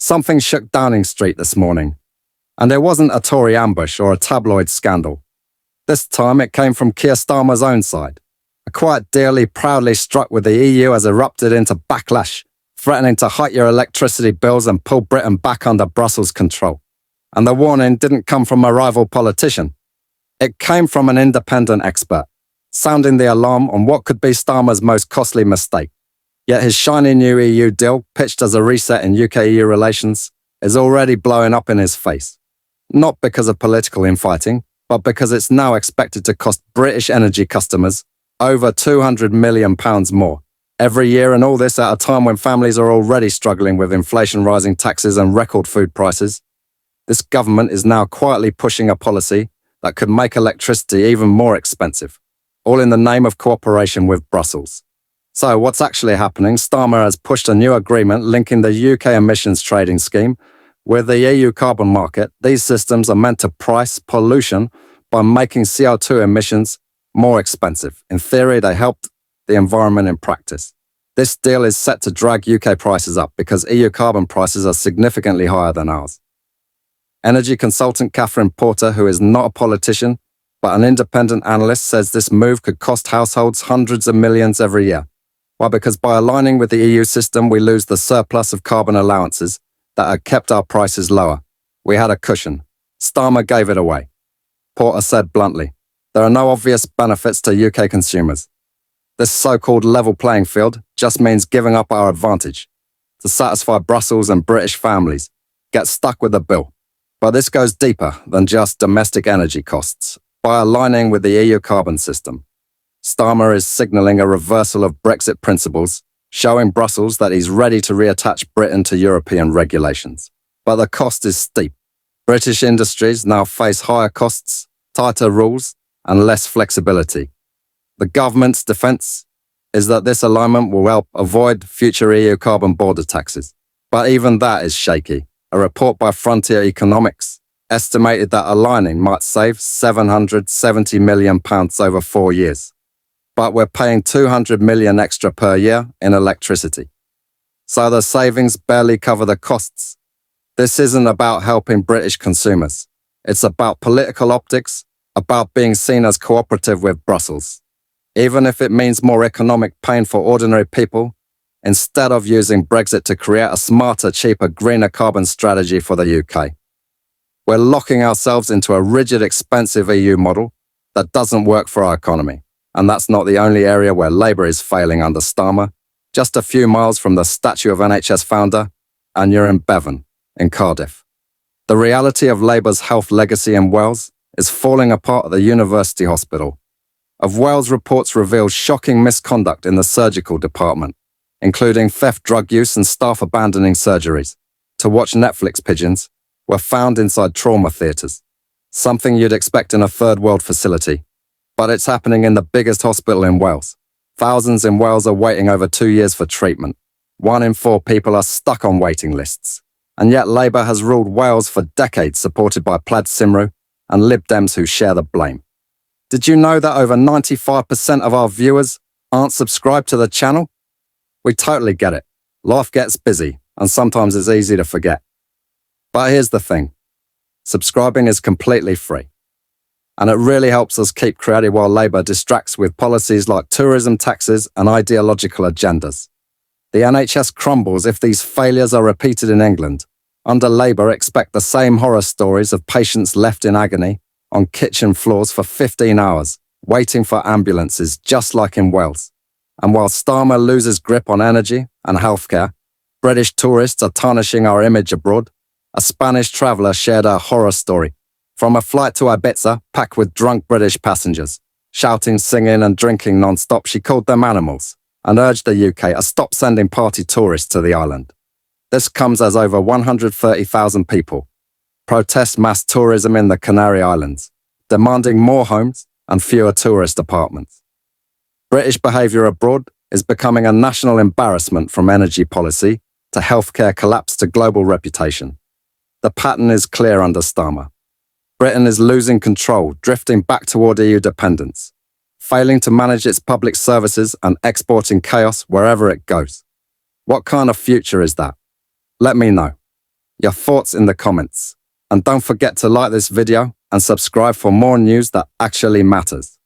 Something shook Downing Street this morning. And it wasn't a Tory ambush or a tabloid scandal. This time it came from Keir Starmer's own side. A quiet deal he proudly struck with the EU has erupted into backlash, threatening to hike your electricity bills and pull Britain back under Brussels control. And the warning didn't come from a rival politician. It came from an independent expert, sounding the alarm on what could be Starmer's most costly mistake. Yet his shiny new EU deal, pitched as a reset in UK-EU relations, is already blowing up in his face. Not because of political infighting, but because it's now expected to cost British energy customers over £200 million more every year, and all this at a time when families are already struggling with inflation, rising taxes and record food prices. This government is now quietly pushing a policy that could make electricity even more expensive, all in the name of cooperation with Brussels. So what's actually happening? Starmer has pushed a new agreement linking the UK emissions trading scheme with the EU carbon market. These systems are meant to price pollution by making CO2 emissions more expensive. In theory, they helped the environment in practice. This deal is set to drag UK prices up because EU carbon prices are significantly higher than ours. Energy consultant Catherine Porter, who is not a politician but an independent analyst, says this move could cost households hundreds of millions every year. Why? Because by aligning with the EU system, we lose the surplus of carbon allowances that had kept our prices lower. We had a cushion. Starmer gave it away. Porter said bluntly, there are no obvious benefits to UK consumers. This so-called level playing field just means giving up our advantage to satisfy Brussels and British families, get stuck with the bill. But this goes deeper than just domestic energy costs. By aligning with the EU carbon system, Starmer is signalling a reversal of Brexit principles, showing Brussels that he's ready to reattach Britain to European regulations. But the cost is steep. British industries now face higher costs, tighter rules, and less flexibility. The government's defence is that this alignment will help avoid future EU carbon border taxes. But even that is shaky. A report by Frontier Economics estimated that aligning might save £770 million over 4 years. But we're paying $200 million extra per year in electricity. So the savings barely cover the costs. This isn't about helping British consumers. It's about political optics, about being seen as cooperative with Brussels. Even if it means more economic pain for ordinary people, instead of using Brexit to create a smarter, cheaper, greener carbon strategy for the UK. We're locking ourselves into a rigid, expensive EU model that doesn't work for our economy. And that's not the only area where Labour is failing under Starmer. Just a few miles from the statue of NHS founder, and you're in Bevan, in Cardiff. The reality of Labour's health legacy in Wales is falling apart at the University Hospital. Of Wales reports reveal shocking misconduct in the surgical department, including theft, drug use and staff abandoning surgeries to watch Netflix pigeons, were found inside trauma theatres, something you'd expect in a third world facility. But it's happening in the biggest hospital in Wales. Thousands in Wales are waiting over 2 years for treatment. 1 in 4 people are stuck on waiting lists. And yet Labour has ruled Wales for decades, supported by Plaid Cymru and Lib Dems who share the blame. Did you know that over 95% of our viewers aren't subscribed to the channel? We totally get it. Life gets busy, and sometimes it's easy to forget. But here's the thing. Subscribing is completely free. And it really helps us keep creating while Labour distracts with policies like tourism taxes and ideological agendas. The NHS crumbles if these failures are repeated in England. Under Labour, expect the same horror stories of patients left in agony on kitchen floors for 15 hours, waiting for ambulances, just like in Wales. And while Starmer loses grip on energy and healthcare, British tourists are tarnishing our image abroad. A Spanish traveller shared a horror story from a flight to Ibiza packed with drunk British passengers. Shouting, singing and drinking non-stop, she called them animals and urged the UK to stop sending party tourists to the island. This comes as over 130,000 people protest mass tourism in the Canary Islands, demanding more homes and fewer tourist apartments. British behaviour abroad is becoming a national embarrassment, from energy policy to healthcare collapse to global reputation. The pattern is clear under Starmer. Britain is losing control, drifting back toward EU dependence, failing to manage its public services and exporting chaos wherever it goes. What kind of future is that? Let me know. your thoughts in the comments. And don't forget to like this video and subscribe for more news that actually matters.